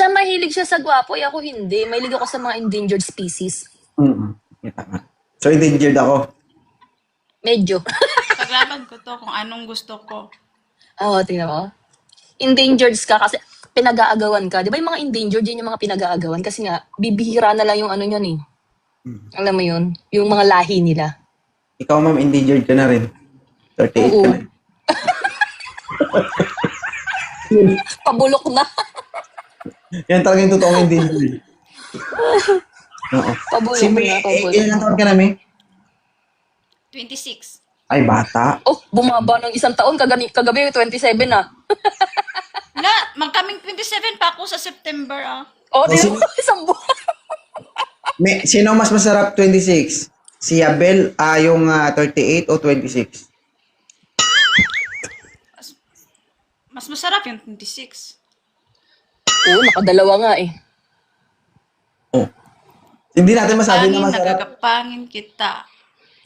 mahilig siya sa gwapo, ako hindi. Mahilig ako sa mga endangered species. Tama. So, endangered ako. Medyo. Paglaban ko to kung anong gusto ko. Oo, tingnan mo. Endangered ka kasi pinag-aagawan ka. Di ba yung mga endangered, yun yung mga pinag-aagawan? Kasi nga, bibihira na lang yung ano niyan eh. Alam mo yun? Yung mga lahi nila. Ikaw, ma'am, endangered ka na rin. 38 Oo. ka na. Pabulok na. Yan talaga yung totoong endangered. Oo. Pabulok Si May, na, pabulok. ilan taon ka na, May? 26. Ay, bata. Oh, bumaba ng isang taon. Kagabi 27 na. Wala, magkaming 27 pa ako sa September Oh, Oh, tingnan mo, isang buwan. May, sino mas masarap 26? Si Abel, yung 38 o 26? Mas masarap yung 26. Oo, nakadalawa nga eh. Oh. Hindi natin masabi na Pangin, masarap. nagagapangin kita.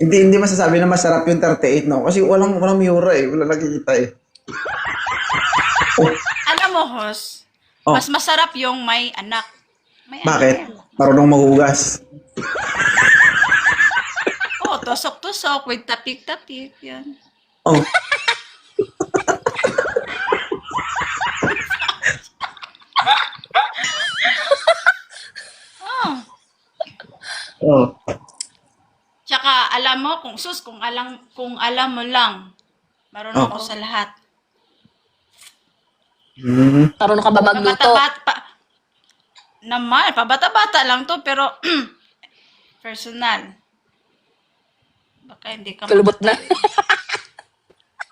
Hindi masasabi na masarap yung 38, no? Kasi walang miura eh. Wala nakikita eh. Alam mo, Hos, Oh. mas masarap yung may anak. May Bakit? anak. Marunong maghugas. Oh, tusok-tusok with tapik-tapik. Yan. Oh. Oh. Oh. Tsaka alam mo kung alam mo lang, marunong Oh. ako sa lahat. Marunong ka ba magluto? Pabata-bata lang to, pero personal. Baka hindi ka Kulubot na.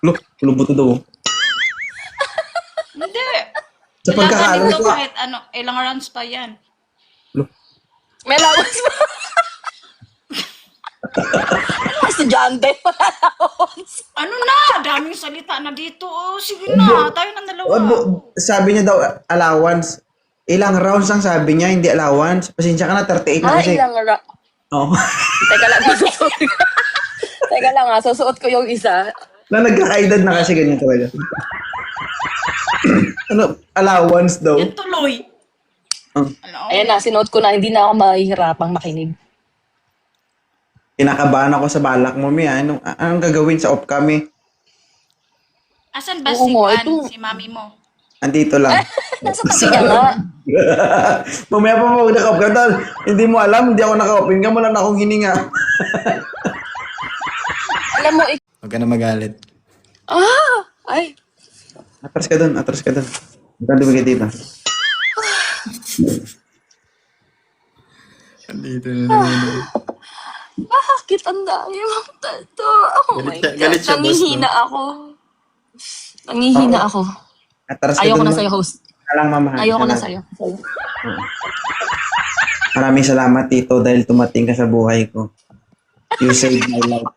Look, lubot na daw. Hindi. Sa pagkakaalam Kailangan ko, nito kahit ano, ilang rounds pa yan. May allowance ba? Estudyante, wala allowance. Ano na? Daming salita na dito. Oh, sige na, tayo ng dalawa. sabi niya daw, allowance. Ilang rounds ang sabi niya, hindi allowance. Pasensya ka na, 38 na kasi. Ilang Oh. Teka lang, susuot ko. Teka lang susuot ko yung isa. Na nagkakaedad na kasi ganyan talaga. Ano, allowance daw. Yan tuloy. Oh. Ano? Ayan na, sinuot ko na, hindi na ako mahihirapang makinig. Kinakabahan ako sa balak mo, Mia. Anong gagawin sa off kami? Asan ba Oo si nga, Juan, ito. si mami mo? Andito lang. Nasa tabi niya nga. Mamaya pa mo naka-off ka, tol. Hindi mo alam, hindi ako naka-off. Hinga mo lang akong hininga. Alam mo, Huwag ka na magalit. ay, Atras ka dun, atras ka dun. Huwag lumigay dito. Andito na naman. bakit ang dami mong tato? Oh my Galit God, siya, boss, nangihina ako. Nangihina ako. Atras ka Ayoko dun. na sa'yo, host. Alang mamahan. Ayoko na Alang. sa'yo. Maraming salamat, Tito, dahil tumating ka sa buhay ko. You saved my life.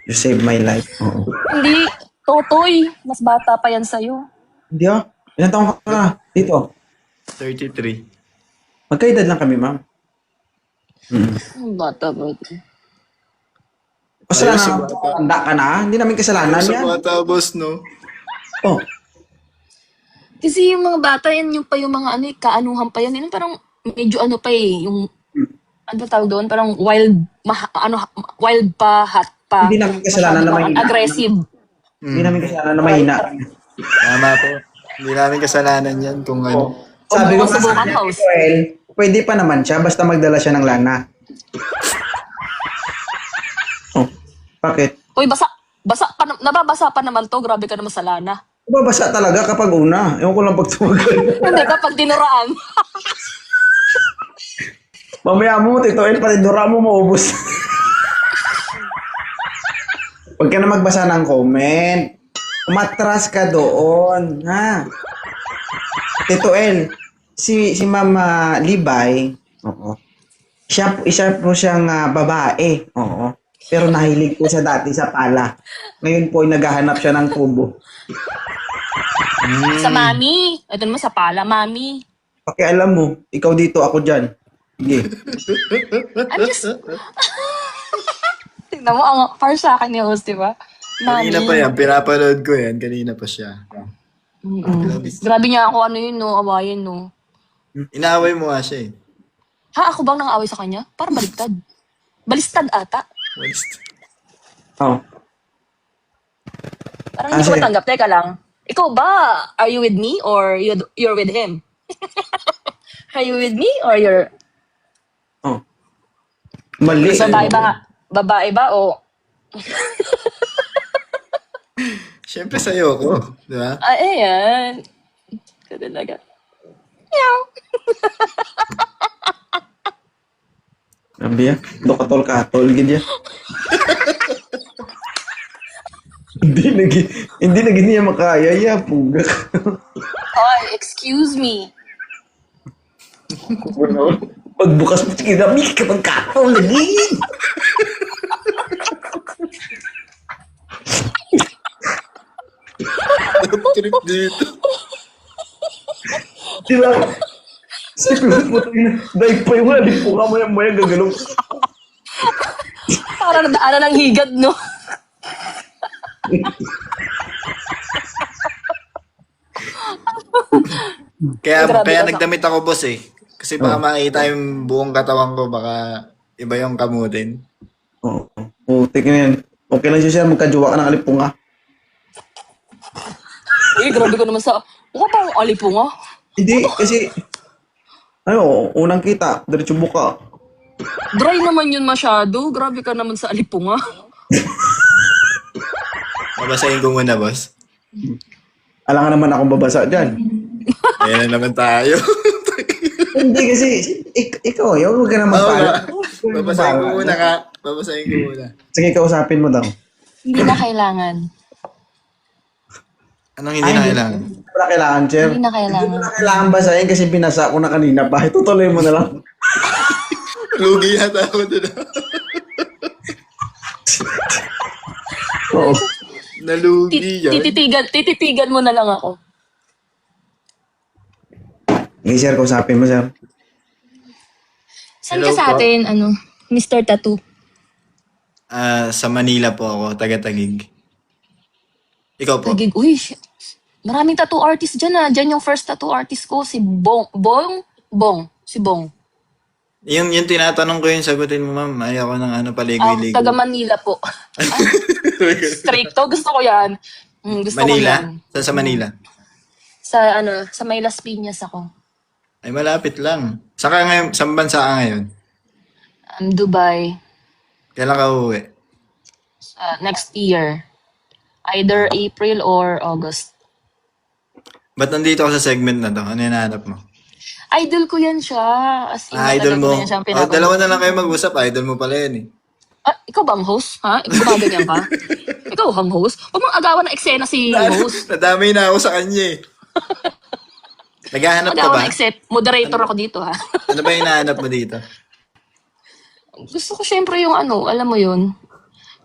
You saved my life. Oo. Hindi, Totoy. Mas bata pa yan sa'yo. Hindi ah. Ilan taong ka na, Tito? 33. Magkaedad lang kami, ma'am. Bata. Kasalanan Ayos, mo, tanda ka na. Hindi namin kasalanan Sa yan. bata, boss, no? Oh, Kasi yung mga bata, yan yung pa yung mga ano, kaanuhan pa yan. Yung parang medyo ano pa eh, yung ano ba tawag doon? Parang wild, wild pa, hot pa. Hindi namin kasalanan na mahina. Aggressive. Hindi namin kasalanan na mahina. Tama po. Hindi namin kasalanan yan kung ano. Sabi ko Kung sa subukan, kanya, host. Joel, pwede pa naman siya basta magdala siya ng lana. Oh, bakit? Uy, nababasa pa naman to. Grabe ka naman sa lana. Babasa talaga kapag una. Ewan ko lang pag tumagal. Hindi, kapag dinuraan. Mamaya mo, Tito El, pati dura mo maubos. Huwag ka na magbasa ng comment. Umatras ka doon, ha? Tito El, si Mama Libay, oo. Isa po siyang babae, oo. Pero nahilig po siya dati sa pala. Ngayon po ay naghahanap siya ng tubo. Sa mami. Ito naman sa pala, mami. Pakialam mo, ikaw dito, ako dyan. Sige. I'm just... Tingnan mo, ang par sa akin ni host, di ba? Kanina pa yan. Pinapanood ko yan. Kanina pa siya. Mm. Grabe niya ako, ano yun, no? Awayin, no? Inaaway mo nga siya eh. Ha? Ako bang nang-away sa kanya? Parang baliktad. Balistad ata. Walis. Oh. Parang hindi ko Kasi, matanggap. Teka lang. Ikaw ba? Are you with me or you're with him? Are you with me or you're... oh. Mali. Babae ba? Babae ba o... Siyempre sa'yo ko. Di ba? Ayan. Ito talaga. Meow. Sabi ya, do katol-katol, ganyan. Hindi na ganyan makaya, ya, puga. Ay, excuse me. Pagbukas mo, kinamik ka ng katol, lagi. Trip dito. Diba? Sipin mo ito, dahil pa yung wala, di po ka maya gagalong. Parang nadaanan ng higad, no? Kaya, Grabe kaya ka sa- nagdamit ako, boss eh. Kasi baka makita yung buong katawan ko, baka iba yung kamutin. Oo. Putik na yan. Okay lang siya, magkajowa ka ng alipunga. Uy, grabe ko naman sa... Mukha pa akong alipunga. Hindi, kasi, unang kita, diretso buka. Dry naman yun masyado. Grabe ka naman sa alipunga. Babasahin ko muna, boss. Alam ka naman akong babasa dyan. Ayan na naman tayo. Hindi kasi, ikaw, huwag ka naman Oo pala. nga. Babasahin ko muna ka. Babasahin ko muna. Sige, kausapin mo daw. Hindi na kailangan. Anong hindi na kailangan? Wala kailangan, Cher. Hindi na kailangan. Wala kailangan basahin kasi binasa ko na kanina pa. Tutuloy mo na lang. Lugi yata ako doon. Oo. Nalugi yan. Tititigan mo na lang ako. Sige, Sir, kausapin mo, Sir. Saan Hello ka sa po. atin, Mr. Tattoo? Sa Manila po ako, taga-Tagig. Ikaw po? Tagig, uy, maraming tattoo artist dyan ah. Dyan yung first tattoo artist ko, si si Bong. Yung tinatanong ko yung sagutin mo, ma'am. Ayoko ng paligoy-ligoy. Taga Manila po. Stricto, gusto ko yan. Gusto ko Manila? yan. Saan sa Manila? Sa May Las Piñas ako. Ay, malapit lang. Saan ka ngayon? Saan bansa ka ngayon? Dubai. Kailan ka uuwi? Next year. Either April or August. Ba't nandito ako sa segment na to? Ano yung nahanap mo? Idol ko yan siya. As in, Idol matagal ko mo. na yan siyang Oh, pinapanood. dalawa na lang kayo mag-usap. Idol mo pala yan eh. Ikaw ba ang host? Ha? Gumaganyan ka? Ikaw ang host? Huwag mong agawan ng eksena si host. Nadamay na ako sa kanya eh. Naghahanap ka ba? Agawan ng eksena. Moderator ako dito ha. Ano ba yung hinahanap mo dito? Gusto ko syempre yung alam mo yun.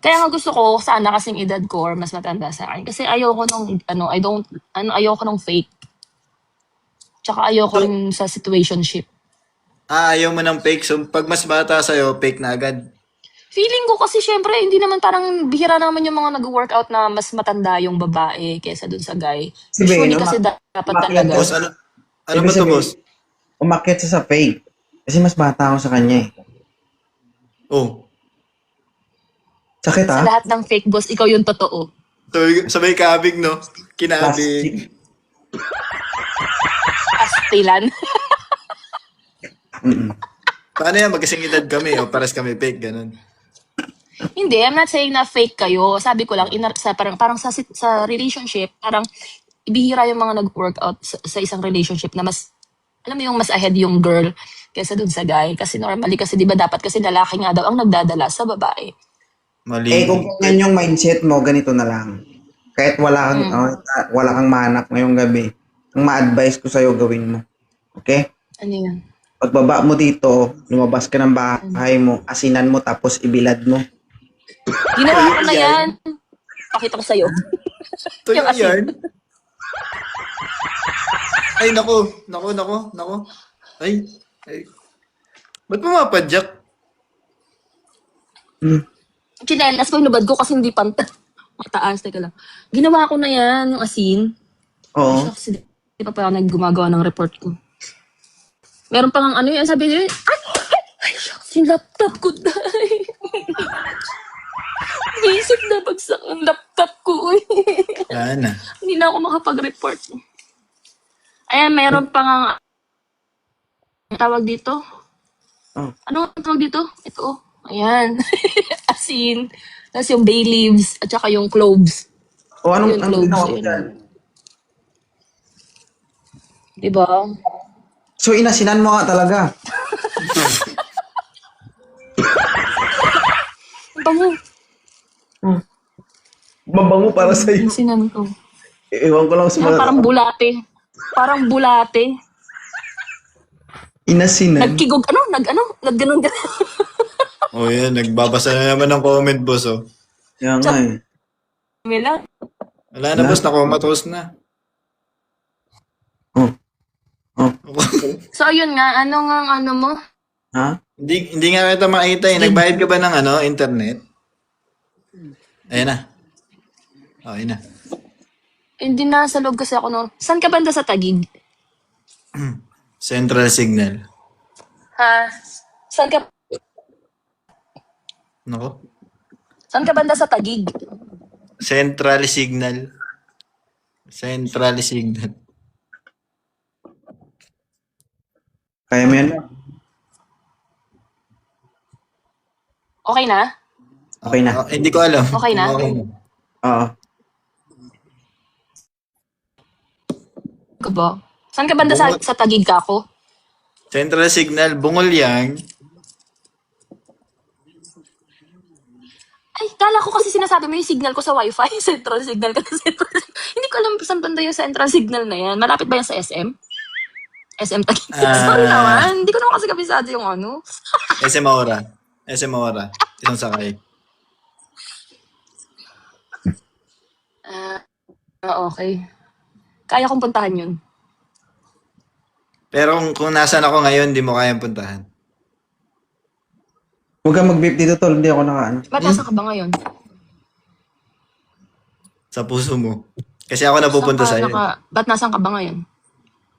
Kaya nga gusto ko sana kasing edad ko or mas matanda sa akin. Kasi ayoko nung, ayoko nung fake. Tsaka ayoko rin sa situationship. Ayaw mo ng fake. So, pag mas bata sa'yo, fake na agad. Feeling ko kasi syempre, hindi naman parang bihira naman yung mga nag-workout na mas matanda yung babae kaysa dun sa guy. Si Usually Beno, kasi dapat umakyat talaga. Boss, ano ba Ibig to, sabihin, boss? Umakyat siya sa fake. Kasi mas bata ako sa kanya eh. Oh. Sakit Sa ah. lahat ng fake boss, ikaw yung totoo. Sabay kabig, no? Plastic. Kinabig. Astilan. Paano yan? Magkasing edad kami o pares kami fake, ganun. Hindi, I'm not saying na fake kayo. Sabi ko lang, parang sa relationship, parang ibihira yung mga nag-workout sa isang relationship na mas, alam mo yung mas ahead yung girl kaysa dun sa guy. Kasi normally, kasi di ba dapat kasi lalaki nga daw ang nagdadala sa babae. Mali. Kung ganyan yung mindset mo, ganito na lang. Kahit wala kang mahanap ngayong gabi, ang ma-advise ko sa'yo gawin mo. Okay? Ano yun? Pagbaba mo dito, lumabas ka ng bahay mo, asinan mo, tapos ibilad mo. Ginawa ko na yan. Pakita ko sa'yo. Ito yung yung asin. yarn. Ay, nako. Ay. Ba't pumapadyak? Chinelas ko, hinubad ko kasi hindi mataas. Teka lang. Ginawa ko na yan, yung asin. Oo. Shucks, di pa pala naggumagawa ng report ko. Meron pa nga ano yan, sabi niya, ay, shucks, yung laptop ko dahil. Basic na bagsak ang laptop ko. Sana. Hindi na ako makapag-report. Ayan, meron pa nga, tawag dito. Oh. Ano ang tawag dito? Ito, oh. Ayan. Asin. Tapos yung bay leaves, at saka yung cloves. O anong Yung ang cloves, ginawa mo yun. dyan? Diba? So, inasinan mo nga talaga. Ang bango. Mabango para sa'yo. Sinan ko. Ewan ko lang sa Yan, mga parang bulate. Parang bulate. inasinan. Nagkigog, nagganon. Oh, yan. Nagbabasa na naman ng comment, boss, oh. Kaya nga eh. Mila. Wala na, boss. Nakomatos na. Oh. Oh. So, ayun nga, ano nga ang ano mo? Ha? Hindi nga kita makita eh. Nagbayad ka ba ng internet? Ayan na. Oh, ayan na. Hindi na sa loob kasi ako no. Saan ka banda sa Taguig? Central Signal. Ha? Saan ka Nako. Saan ka banda sa Taguig? Central Signal. Central Signal. Kaya mo yan? Okay na? Okay na. Hindi ko alam. Okay na? Oo. Ka ba? Saan ka banda sa Taguig ka ako? Central Signal. Bungol yan. Ay, kala ko kasi sinasabi mo yung signal ko sa wifi. Central signal ka na central signal. Hindi ko alam saan banda yung central signal na yan. Malapit ba yan sa SM? SM Taguig. Sorry naman. Hindi ko naman kasi kabisado yung ano. SM Aura. SM Aura. Isang sakay. Okay. Kaya kong puntahan yun. Pero kung nasan ako ngayon, di mo kayang puntahan. Huwag kang mag-vape dito, tol. Hindi ako nakaano. Ba't nasa ka ba ngayon? Sa puso mo. Kasi ako napupunta sa'yo. Ba't nasan ka ba ngayon?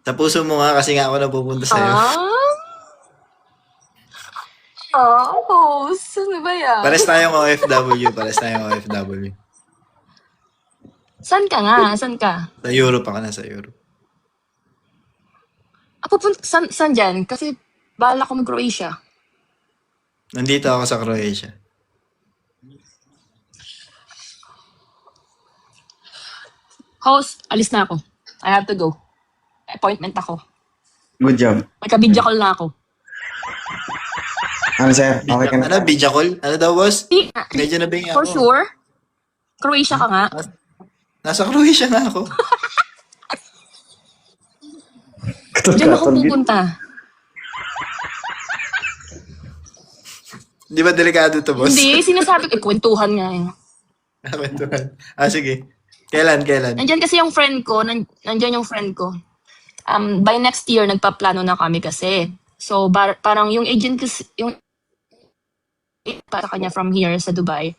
Sa puso mo nga kasi nga ako napupunta sa'yo. Oh, saan ba yan? Pares tayong OFW. Pares tayong OFW. Saan ka nga? Saan ka? Sa Europe ako na sa Europe. Saan dyan? Kasi bahala ko mag-Croatia. Nandito ako sa Croatia. Host, alis na ako. I have to go. Appointment ako. Good job. Magka-video call na ako. Ano sir? Okay ka na? Ano? Video call? Ano daw, boss? Medyo nabingi ako. For sure? Croatia ka nga. Nasa Croatia nga ako. Diyan ako pupunta. Di ba delikado to, boss? Hindi, sinasabi ko, kwentuhan nga yun. Kwentuhan. Sige. Kailan? Nandyan kasi yung friend ko, nandyan yung friend ko. By next year, nagpaplano na kami kasi. So, parang yung agent kasi, yung para kanya from here sa Dubai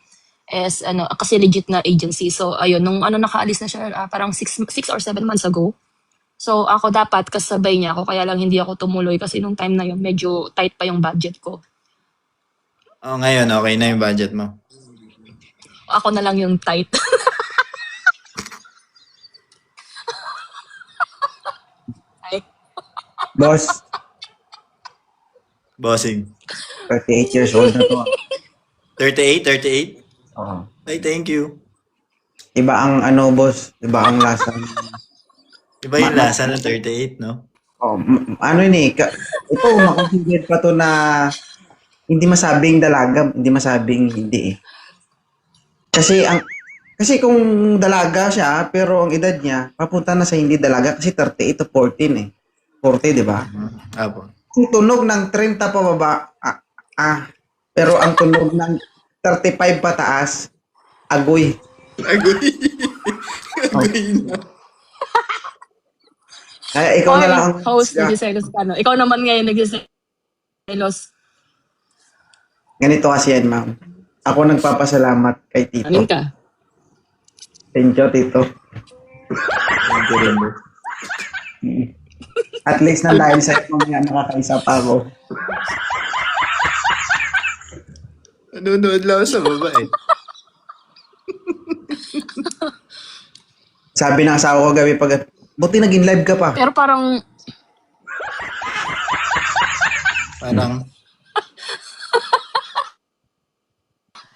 is, kasi legit na agency. So, ayun, nung nakaalis na siya, parang 6 or 7 months ago. So, ako dapat kasabay niya ako, kaya lang hindi ako tumuloy kasi nung time na yun, medyo tight pa yung budget ko. Oh, ngayon, okay na yung budget mo. Ako na lang yung tight. Ay, Boss, Bossing. 38 years old na to. 38? Oo. Ay, thank you. Iba ang boss. Iba ang lasa. Iba yung lasa ng 38, no? Oh, ano yun eh. Ito, makonsider pa to na hindi masabing dalaga, hindi masabing hindi eh. Kasi kung dalaga siya, pero ang edad niya, papunta na sa hindi dalaga kasi 38 to 14 eh. 40, di ba? Apo. Ang tunog ng 30 pababa, pero ang tunog ng 35 pataas, agoy. Agoy. Agoy na. Kaya ikaw na lang ang host, nagsiselos ka, no? Ikaw naman ngayon nagsiselos. Ganito kasi yan, ma'am. Ako nagpapasalamat kay Tito. Amin ka. Thank you, Tito. Thank you rin, bro. At least na dahil sa mamaya nakakaisa pa ako. Nanonood lang ako sa baba eh. Sabi ng asawa ko gabi pag, buti naging live ka pa. Pero parang, Parang...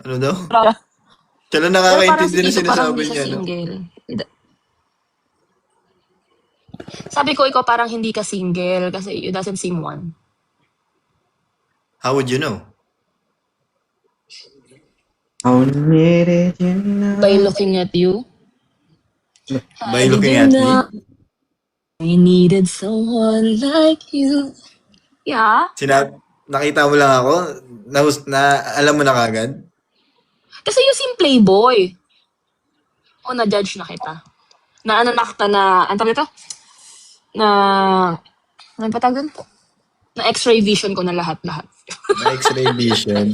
ano daw? Siya lang pero parang nakakaintindi na si Tito parang sinasabi hindi niya, siya no? single. Sabi ko, ikaw parang hindi ka single kasi you doesn't seem one. How would you know? How needed you now. By looking at you. By looking at me? I needed someone like you. Yeah. Nakita mo lang ako? Alam mo na kagad? Kasi you seem playboy. O na-judge na kita. Na ano na kita na, ano tawag ito? Na, ano pa tawag doon? Na x-ray vision ko na lahat-lahat. May X-ray vision.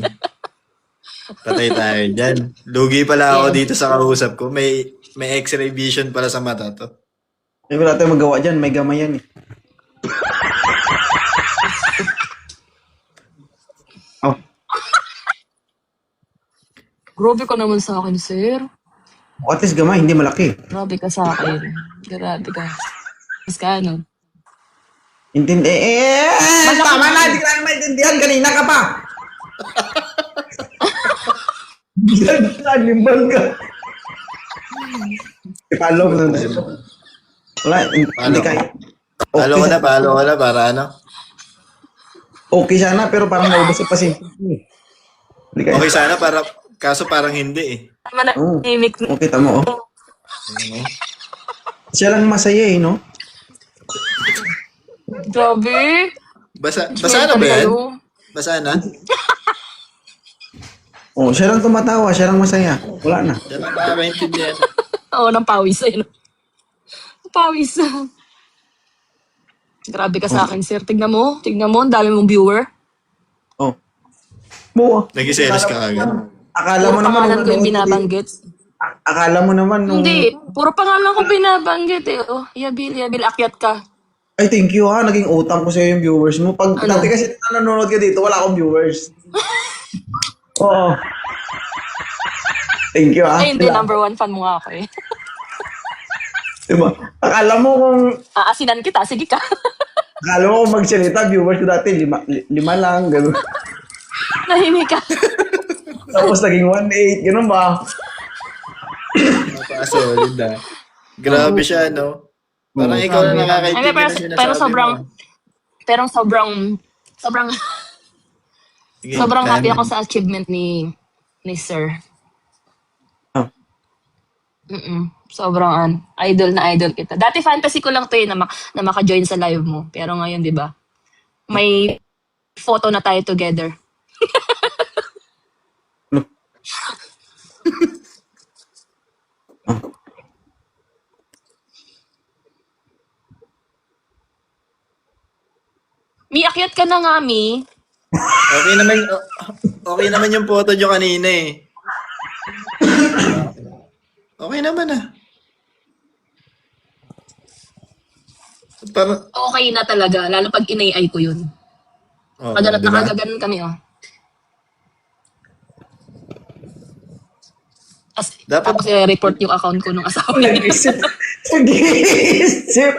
Patay tayo dyan. Lugi pala ako dito sa kausap ko. May X-ray vision pala sa mata to. Eh, wala tayong magawa dyan. May gamay yan eh. Oh, Grabe ka naman sa akin, sir. at least gamay, hindi malaki. Grabe ka sa akin. Grabe ka. Mas ka, ano? Intindi. Tama na, hindi ka namin maintindihan. Kanina ka pa. Limbang ka. Ipalo mo na. Wala, hindi ka. Palo ko na para ano? Okay sana, pero parang naubos yung pasin. Hindi ka. Okay sana kaso parang hindi eh. Tama na, Oo. imik. Okay, tama oh. Siya lang masaya eh, no? Grabe. Basa na ba yan? Basa na? Oh, siya lang tumatawa, siya lang masaya. Wala na. Diyan lang nakakaintindihan. Oo, ng pawis eh. No? Pawis. Grabe ka sa akin, sir. Tignan mo, ang dami mong viewer. Oh. Buo. Nagiselos ka kagad. Akala mo Puro naman. pangalan ko yung binabanggit. Akala mo naman nung... Hindi, puro pangalan ko binabanggit eh. Oh, yabil, akyat ka. Ay, thank you ha. Naging utang ko sa'yo yung viewers mo. Pag Ano? dati kasi nanonood ka dito, wala akong viewers. Oo. Thank you ha. Ay, hindi, number 1 fan mo nga ako eh. Diba? Akala mo kung... Aasinan kita, sige ka. Akala mo kung magsalita, viewers ko dati, lima lang, gano'n. Nahimik ka. Tapos naging 1.8, gano'n ba? Napaka-solid ah. Grabe siya, no? Parang ikaw na Ay, nakakaintindi na sinasabi pero mo. sobrang Sige, happy time. ako sa achievement ni Sir. Oh. Sobrang idol na idol kita. Dati fantasy ko lang to eh, na maka-join sa live mo. Pero ngayon, di ba? May photo na tayo together. Mi, akyat ka na nga, Mi. Okay naman yung photo nyo kanina eh. Okay naman ah. Parang, Okay na talaga, lalo pag inay ko yun. oh, Pag diba? nakagaganon kami, oh. Tapos i-report yung account ko nung asawa niya. Nag-isip. Nag-isip.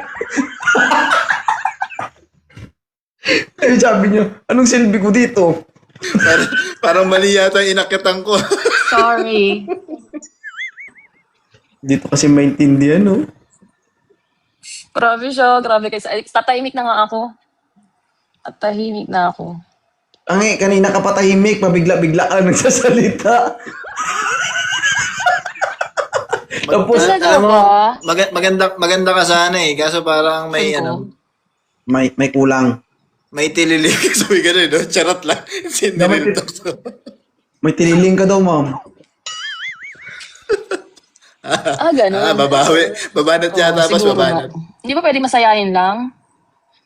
Ay, sabi niyo, anong silbi ko dito? Parang mali yata yung inakyatan ko. Sorry. Dito kasi maintindihan, no? Grabe siya, grabe kayo. Tatahimik na nga ako. At tahimik na ako. Kanina ka patahimik, pabigla-bigla ka nagsasalita. Tapos, Talaga alam mo, ba? maganda ka sana eh. Kaso parang may Saan ko? may kulang. may tililig. Sabi ka rin, no? Charot lang. Sindirin to. May tiniling ka daw, ma'am. Ganun. Babawi. Babanat yata, tapos Siguro babanat. nga. Hindi ba pwede masayahin lang?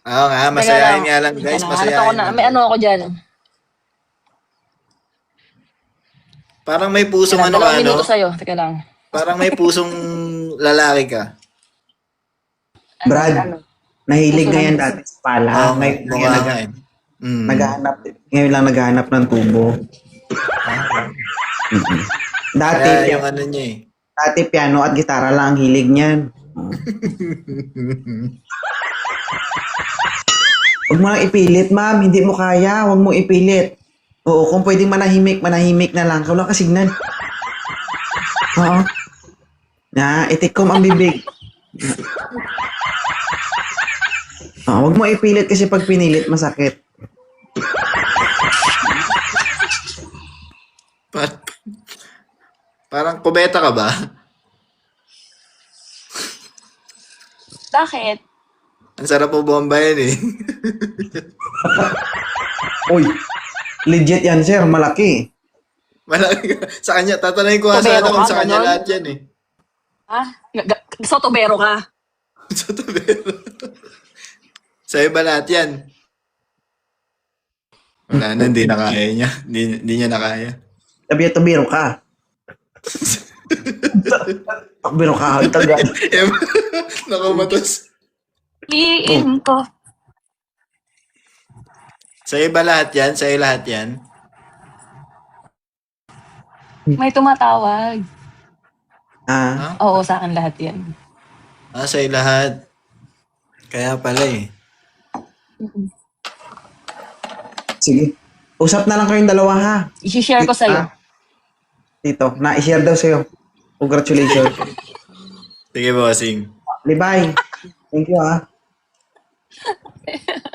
Oo nga, masayahin nga lang guys. Teka Masayahin hanap ako na. lang. May ano ako dyan. Parang may pusong Teka, ano ka, 2 minuto no? sa'yo. Teka lang. Parang may pusong lalaki ka. Brad, Ano? nahilig Gusto nga yan lang- dati sa pala. Oo, Ngayon, mukha nga eh. ngayon lang naghahanap ng tubo. Dati, Kaya yung ano niya eh. dati piano at gitara lang ang hilig niyan. Huwag mo lang ipilit, ma'am. Hindi mo kaya. Huwag mo ipilit. Oo, kung pwedeng manahimik na lang. Kau lang kasignan. Oo. Na, itikom ang bibig. Huwag mo ipilit kasi pag pinilit, masakit. Par- Parang kubeta ka ba? Bakit? Ang sarap po bombayin eh. Uy, legit yan, sir. Malaki. Malaki sa kanya, tatanungin ko nga sana Tubero kung ka, sa kanya ganon? lahat yan eh. Ha? Sotobero ka? Sa tubero. Sa iba lahat yan. Wala na, hindi na kaya niya. Hindi niya na kaya. Tabi-tabiro ka. Takbiro ka. Tagal. Nakamatos. Iin ko. Sa iba lahat yan? Sa lahat yan? May tumatawag. Ah, Oo, sa akin lahat yan. Sa lahat. Kaya pala eh. sige. Usap na lang kayong dalawa, ha? I-share ko sa'yo. Dito. Na-share daw sa'yo. Congratulations. Sige, bossing. Libay. Thank you, ha?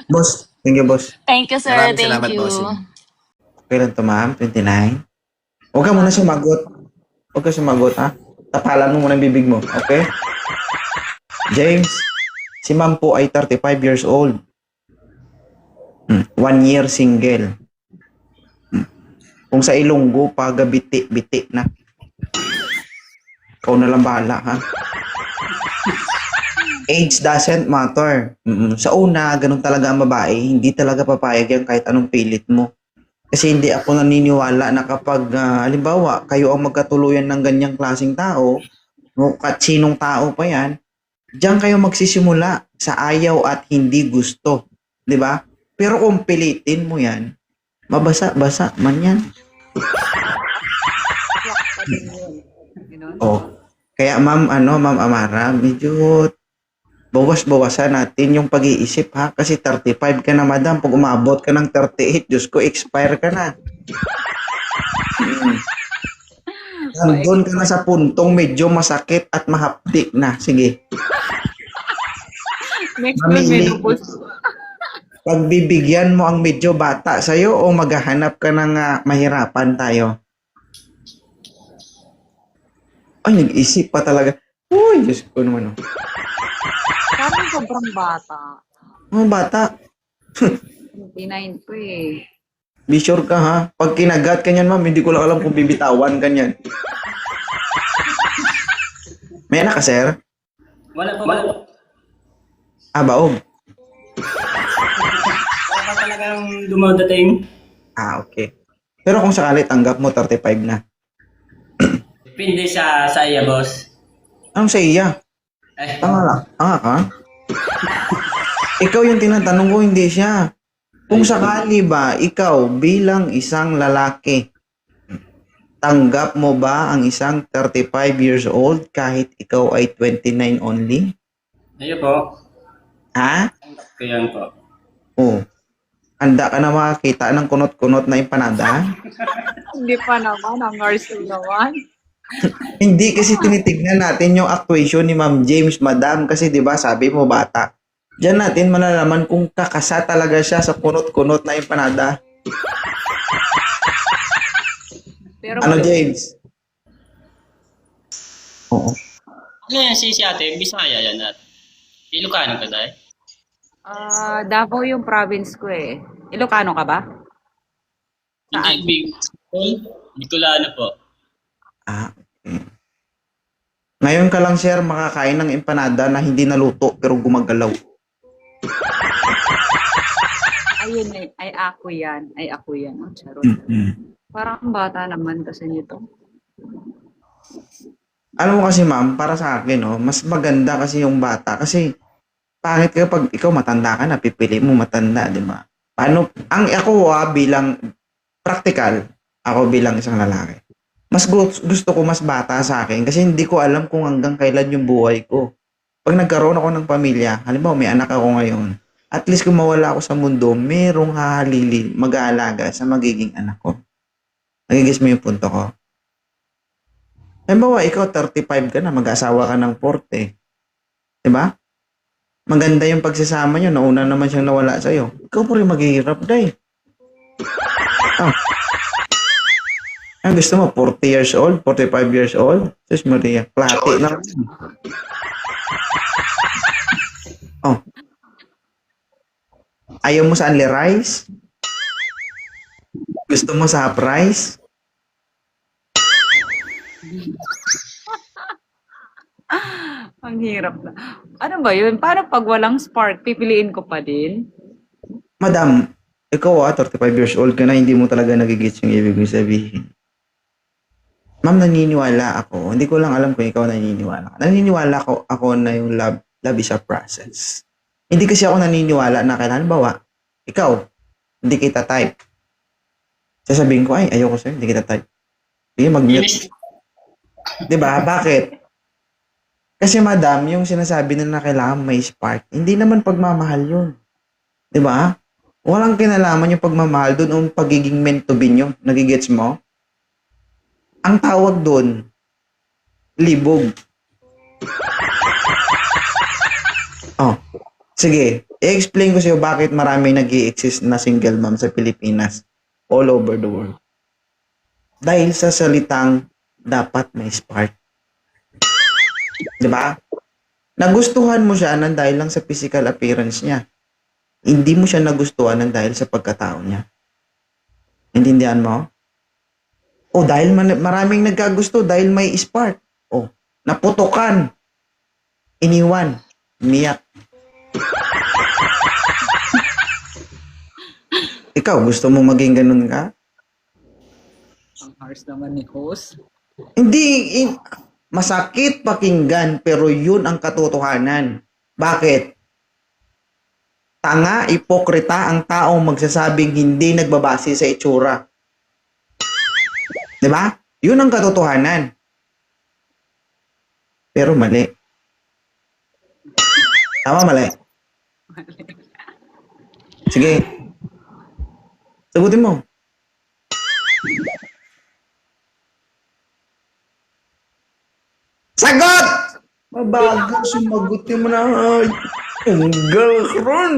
Boss. Thank you, boss. Thank you, sir. Maraming Thank salamat, you. bossing. Okay lang to, ma'am. 29. Huwag ka muna sumagot. Huwag ka sumagot, ha? Tapalan mo muna ang bibig mo. Okay? James, si ma'am po ay 35 years old. 1 year single. Kung sa Ilonggo, pagabiti-biti na. Ikaw na lang bahala, ha? Age doesn't matter. Sa una, ganun talaga ang babae. Hindi talaga papayag yan kahit anong pilit mo. Kasi hindi ako naniniwala na kapag, halimbawa, kayo ang magkatuluyan ng ganyang klaseng tao, no, at sinong tao pa yan, diyan kayo magsisimula sa ayaw at hindi gusto. 'Di ba? Pero kung pilitin mo yan, mabasa-basa man yan. Oh. Kaya ma'am Amara, medyo bawas-bawasan natin yung pag-iisip, ha? Kasi 35 ka na, madam. Pag umabot ka ng 38, Diyos ko, expire ka na. Nandun ka na sa puntong medyo masakit at mahapdi na. Sige. Next Mamili. menopause. Pagbibigyan mo ang medyo bata sa'yo o maghahanap ka ng mahirapan tayo? Ay, nag-isip pa talaga. Uy, Diyos ko naman. Parang sobrang bata. Mga bata, 29 po eh. be sure ka, ha? Pag kinagat ka niyan, ma'am, hindi ko lang alam kung bibitawan ka niyan. May anak ka, sir? Wala po. Baog. Wala pa talagang dumadating. Okay. Pero kung sakali, tanggap mo, 35 na. Depende sa iya, boss. Anong sa iya? Eh, Tanga ka? Ikaw yung tinatanong ko, hindi siya. Kung sakali ba, ikaw bilang isang lalaki, tanggap mo ba ang isang 35 years old kahit ikaw ay 29 only? ayun po. Ha? Kaya po. Oh. Handa ka na makakita ng kunot-kunot na empanada? Hindi pa naman, ang RC naman. Hindi kasi tinitignan natin yung actuation ni Ma'am James, madam, kasi 'di ba sabi mo bata. Diyan natin malalaman kung kakasa talaga siya sa kunot-kunot na empanada. Pero Ano, James? Oo. Ano yan si ate? Bisaya yan at. Ilocano ka dahil? Davao yung province ko eh. Ilocano ka ba? Saan? Hindi, Bicolano po. Okay. Ngayon ka lang, sir, makakain ng empanada na hindi naluto pero gumagalaw. Ayun eh. Ay ako yan. Ay ako yan. Oh, charot. Parang bata naman kasi nito. Alam mo kasi, ma'am, para sa akin, mas maganda kasi yung bata kasi Pangit kapag ikaw matanda ka na, pipili mo matanda, di ba? Paano, ako bilang practical, ako bilang isang lalaki. Mas gusto ko mas bata sa akin kasi hindi ko alam kung hanggang kailan yung buhay ko. Pag nagkaroon ako ng pamilya, halimbawa may anak ako ngayon, at least kung mawala ako sa mundo, merong hahalili, mag-aalaga sa magiging anak ko. Nagigis mo yung punto ko? Halimbawa, ikaw 35 ka na, mag-asawa ka ng 40. Diba? Maganda yung pagsasama nyo, nauna naman siyang nawala sa'yo. Ikaw po rin maghihirap, day. Ah. Gusto mo, 40 years old, 45 years old? Sus Maria, klate lang. Oh. Ayaw mo sa only rice? Gusto mo sa half rice? Ang hirap na. Ano ba yun? Paano pag walang spark, pipiliin ko pa din? Madam, ikaw 35 years old ka na, hindi mo talaga nagigits yung ibig mong sabihin. Ma'am, naniniwala ako. Hindi ko lang alam kung ikaw naniniwala. Naniniwala ako na yung love is a process. Hindi kasi ako naniniwala na kailan, bawa, ikaw, hindi kita type. Sasabihin ko, ay, ayoko sa'yo, hindi kita type. Sige, mag-mute. Diba? Bakit? Kasi madam, yung sinasabi na kailangan may spark, hindi naman pagmamahal yun. Diba? Walang kinalaman yung pagmamahal doon o pagiging meant to be nyo. Nagigets mo? Ang tawag doon, libog. Oh, sige. I-explain ko sa'yo bakit maraming nag-i-exist na single mom sa Pilipinas all over the world. Dahil sa salitang dapat may spark. Diba? Nagustuhan mo siya nang dahil lang sa physical appearance niya. Hindi mo siya nagustuhan nang dahil sa pagkatao niya. Intindihan mo? O dahil maraming nagkagusto dahil may spark. O, naputukan. Iniwan. Umiyak. Ikaw, gusto mo maging ganun ka? Ang harsh naman ni host. Hindi, masakit pakinggan pero yun ang katotohanan. Bakit? Tanga, ipokrita ang taong magsasabing hindi nagbabase sa itsura. Diba? Yun ang katotohanan. Pero mali. Tama, mali. Sige. Sagutin mo. Sagot! Mabagal sumagot yung mga tunggal karon.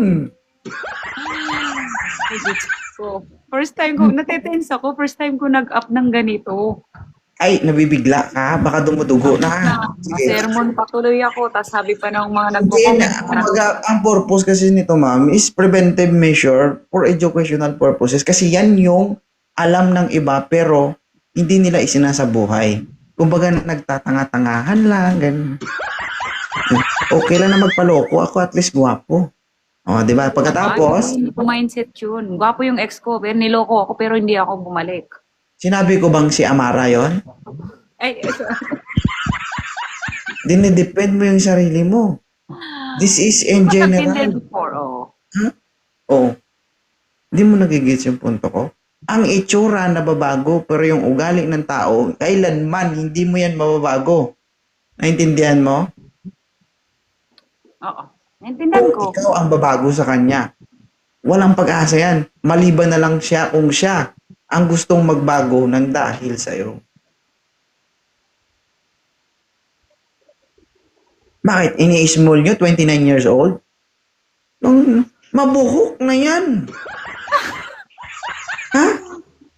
So, first time ko, natetense ako, first time ko nag-up ng ganito. Ay, nabibigla ka? Baka dumudugo na. Sige. Sermon patuloy ako, tapos sabi pa ng mga Hindi, nagko-comment. ang purpose kasi nito, ma'am, is preventive measure for educational purposes. Kasi yan yung alam ng iba, pero hindi nila isinasabuhay. Kumbaga, nagtatanga-tangahan lang, ganun. Okay lang na magpaloko. Ako at least guwapo. O, di ba? Pagkatapos, Hindi ko mindset yun. Gwapo yung ex ko, pero niloko ako, pero hindi ako bumalik. sinabi ko bang si Amara yon? Ay, Dinidepend mo yung sarili mo. This is in Tinder general. before, oh. Oh. Hindi mo nagigits yung punto ko? Ang itsura nababago, pero yung ugali ng tao, kailanman hindi mo yan mababago. Naintindihan mo? Oo. Naintindihan ko. Ikaw ang babago sa kanya. Walang pag-asa yan. Maliban na lang siya kung siya ang gustong magbago ng dahil sa'yo. Bakit? Ini-small nyo, 29 years old? Mabuhok na yan. Ha?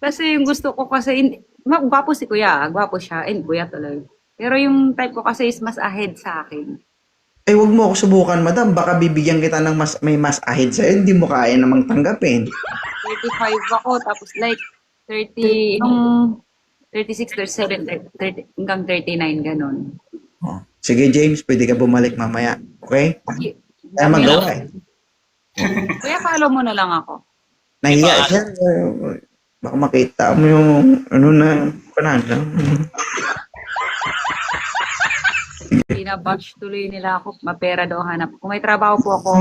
Kasi yung gusto ko kasi, gwapo si kuya, gwapo siya, kuya tuloy. Pero yung type ko kasi is mas ahead sa akin. Eh, wag mo ako subukan, madam. Baka bibigyan kita ng may mas ahead sa'yo. Hindi mo kaya namang tanggapin. 35 ako, tapos like 30, yung 36, 37, 30, hanggang 39, ganun. Oh. Sige, James. Pwede ka bumalik mamaya. Okay? Kaya magawa eh. Kuya, follow mo na lang ako. Nahiya siya. Baka makita mo yung ano na kanala. Pinabash tuloy nila ako. Mapera daw hanap. Kung may trabaho po ako,